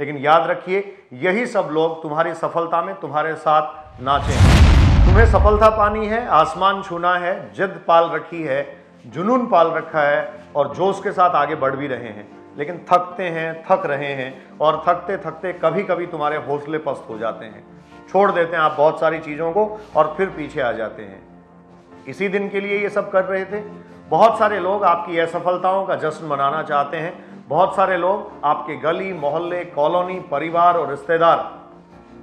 लेकिन याद रखिए, यही सब लोग तुम्हारी सफलता में तुम्हारे साथ नाचेंगे। तुम्हें सफलता पानी है, आसमान छूना है, जिद पाल रखी है, जुनून पाल रखा है और जोश के साथ आगे बढ़ भी रहे हैं, लेकिन थकते हैं, थक रहे हैं और थकते थकते कभी कभी तुम्हारे हौसले पस्त हो जाते हैं, छोड़ देते हैं आप बहुत सारी चीज़ों को और फिर पीछे आ जाते हैं। इसी दिन के लिए ये सब कर रहे थे। बहुत सारे लोग आपकी असफलताओं का जश्न मनाना चाहते हैं। बहुत सारे लोग आपके गली मोहल्ले, कॉलोनी, परिवार और रिश्तेदार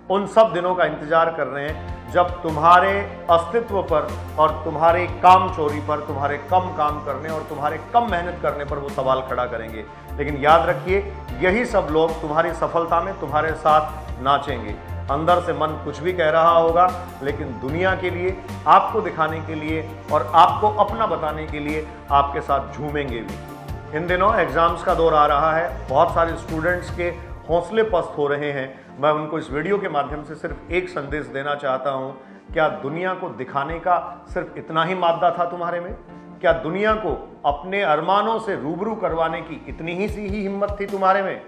उन सब दिनों का इंतजार कर रहे हैं जब तुम्हारे अस्तित्व पर और तुम्हारे काम चोरी पर, तुम्हारे कम काम करने और तुम्हारे कम मेहनत करने पर वो सवाल खड़ा करेंगे। लेकिन याद रखिए, यही सब लोग तुम्हारी सफलता में तुम्हारे साथ नाचेंगे। अंदर से मन कुछ भी कह रहा होगा, लेकिन दुनिया के लिए, आपको दिखाने के लिए और आपको अपना बताने के लिए आपके साथ झूमेंगे भी। इन दिनों एग्जाम्स का दौर आ रहा है, बहुत सारे स्टूडेंट्स के हौसले पस्त हो रहे हैं। मैं उनको इस वीडियो के माध्यम से सिर्फ एक संदेश देना चाहता हूं, क्या दुनिया को दिखाने का सिर्फ इतना ही मादा था तुम्हारे में? क्या दुनिया को अपने अरमानों से रूबरू करवाने की इतनी ही सी ही हिम्मत थी तुम्हारे में?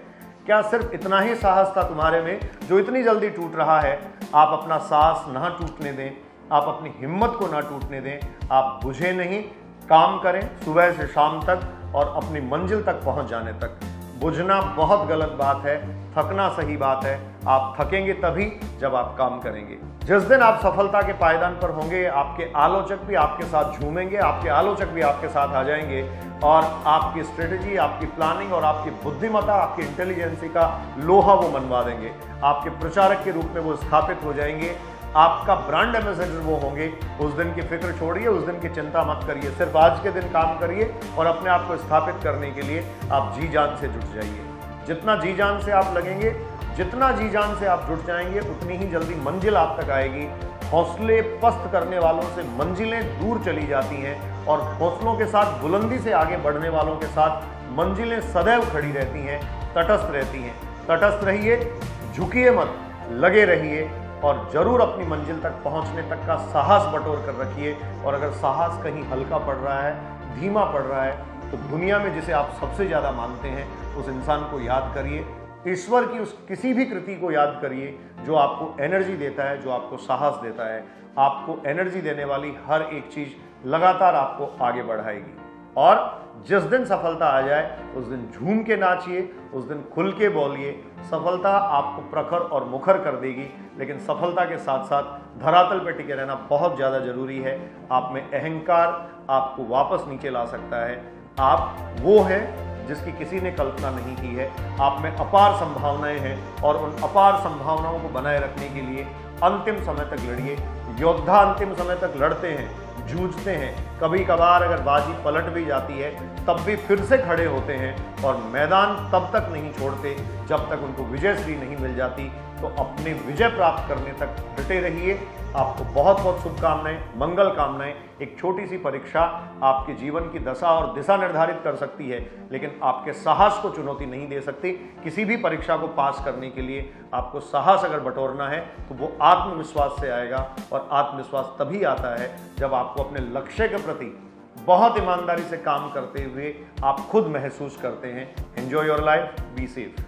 क्या सिर्फ इतना ही साहस था तुम्हारे में जो इतनी जल्दी टूट रहा है? आप अपना साहस ना टूटने दें, आप अपनी हिम्मत को ना टूटने दें। आप बुझे नहीं, काम करें सुबह से शाम तक और अपनी मंजिल तक पहुंच जाने तक। बुझना बहुत गलत बात है, थकना सही बात है। आप थकेंगे तभी जब आप काम करेंगे। जिस दिन आप सफलता के पायदान पर होंगे, आपके आलोचक भी आपके साथ झूमेंगे, आपके आलोचक भी आपके साथ आ जाएंगे और आपकी स्ट्रेटेजी, आपकी प्लानिंग और आपकी बुद्धिमत्ता, आपकी इंटेलिजेंसी का लोहा वो मनवा देंगे। आपके प्रचारक के रूप में वो स्थापित हो जाएंगे, आपका ब्रांड एम्बेसडर वो होंगे। उस दिन की फिक्र छोड़िए, उस दिन की चिंता मत करिए, सिर्फ आज के दिन काम करिए और अपने आप को स्थापित करने के लिए आप जी जान से जुट जाइए। जितना जी जान से आप लगेंगे, जितना जी जान से आप जुट जाएंगे, उतनी ही जल्दी मंजिल आप तक आएगी। हौसले पस्त करने वालों से मंजिलें दूर चली जाती हैं और हौसलों के साथ बुलंदी से आगे बढ़ने वालों के साथ मंजिलें सदैव खड़ी रहती हैं, तटस्थ रहती हैं। तटस्थ रहिए, झुकिए मत, लगे रहिए और जरूर अपनी मंजिल तक पहुंचने तक का साहस बटोर कर रखिए। और अगर साहस कहीं हल्का पड़ रहा है, धीमा पड़ रहा है, तो दुनिया में जिसे आप सबसे ज़्यादा मानते हैं उस इंसान को याद करिए। ईश्वर की उस किसी भी कृति को याद करिए जो आपको एनर्जी देता है, जो आपको साहस देता है। आपको एनर्जी देने वाली हर एक चीज़ लगातार आपको आगे बढ़ाएगी। और जिस दिन सफलता आ जाए उस दिन झूम के नाचिए, उस दिन खुल के बोलिए। सफलता आपको प्रखर और मुखर कर देगी, लेकिन सफलता के साथ साथ धरातल पर टिके रहना बहुत ज़्यादा जरूरी है। आप में अहंकार आपको वापस नीचे ला सकता है। आप वो हैं जिसकी किसी ने कल्पना नहीं की है। आप में अपार संभावनाएं हैं और उन अपार संभावनाओं को बनाए रखने के लिए अंतिम समय तक लड़िए। योद्धा अंतिम समय तक लड़ते हैं, जूझते हैं। कभी कभार अगर बाजी पलट भी जाती है तब भी फिर से खड़े होते हैं और मैदान तब तक नहीं छोड़ते जब तक उनको विजयश्री नहीं मिल जाती। तो अपने विजय प्राप्त करने तक डटे रहिए। आपको बहुत बहुत शुभकामनाएं, मंगल कामनाएं। एक छोटी सी परीक्षा आपके जीवन की दशा और दिशा निर्धारित कर सकती है, लेकिन आपके साहस को चुनौती नहीं दे सकती। किसी भी परीक्षा को पास करने के लिए आपको साहस अगर बटोरना है तो वो आत्मविश्वास से आएगा। और आत्मविश्वास तभी आता है जब आपको अपने लक्ष्य के प्रति बहुत ईमानदारी से काम करते हुए आप खुद महसूस करते हैं। Enjoy your life, be safe.